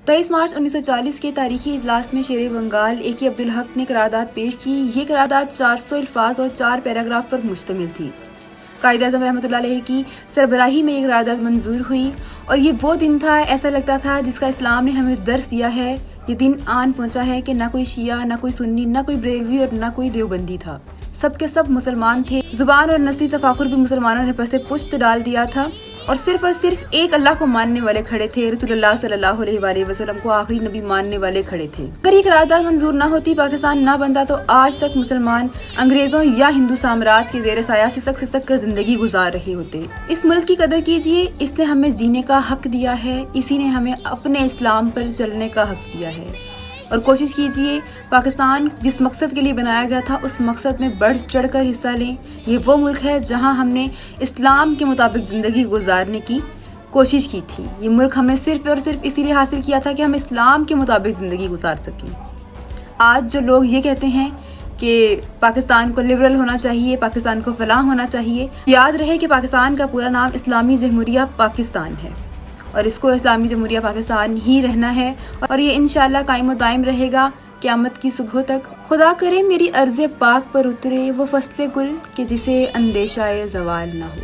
23 مارچ 1940 کے تاریخی اجلاس میں شیر بنگال اے.کے. عبدالحق نے قرارداد پیش کی۔ یہ قرارداد 400 الفاظ اور 4 پیراگراف پر مشتمل تھی۔ قائد اعظم رحمۃ اللہ علیہ کی سربراہی میں یہ قرارداد منظور ہوئی، اور یہ وہ دن تھا، ایسا لگتا تھا جس کا اسلام نے ہمیں درس دیا ہے۔ یہ دن آن پہنچا ہے کہ نہ کوئی شیعہ، نہ کوئی سنی، نہ کوئی بریلوی اور نہ کوئی دیوبندی تھا، سب کے سب مسلمان تھے۔ زبان اور نسلی تفاخر بھی مسلمانوں نے پس پشت ڈال دیا تھا، اور صرف ایک اللہ کو ماننے والے کھڑے تھے۔ رسول اللہ صلی اللہ علیہ وآلہ وسلم کو آخری نبی ماننے والے کھڑے تھے۔ اگر یہ قرارداد منظور نہ ہوتی، پاکستان نہ بنتا، تو آج تک مسلمان انگریزوں یا ہندو سامراج کے زیر سایہ سسک کر زندگی گزار رہے ہوتے۔ اس ملک کی قدر کیجیے، اس نے ہمیں جینے کا حق دیا ہے، اسی نے ہمیں اپنے اسلام پر چلنے کا حق دیا ہے، اور کوشش کیجیے پاکستان جس مقصد کے لیے بنایا گیا تھا اس مقصد میں بڑھ چڑھ کر حصہ لیں۔ یہ وہ ملک ہے جہاں ہم نے اسلام کے مطابق زندگی گزارنے کی کوشش کی تھی۔ یہ ملک ہم نے صرف اور صرف اسی لیے حاصل کیا تھا کہ ہم اسلام کے مطابق زندگی گزار سکیں۔ آج جو لوگ یہ کہتے ہیں کہ پاکستان کو لبرل ہونا چاہیے، پاکستان کو فلاں ہونا چاہیے، یاد رہے کہ پاکستان کا پورا نام اسلامی جمہوریہ پاکستان ہے، اور اس کو اسلامی جمہوریہ پاکستان ہی رہنا ہے، اور یہ انشاءاللہ قائم و دائم رہے گا قیامت کی صبح تک۔ خدا کرے میری عرض پاک پر اترے وہ فصل گل کہ جسے اندیشہ زوال نہ ہو۔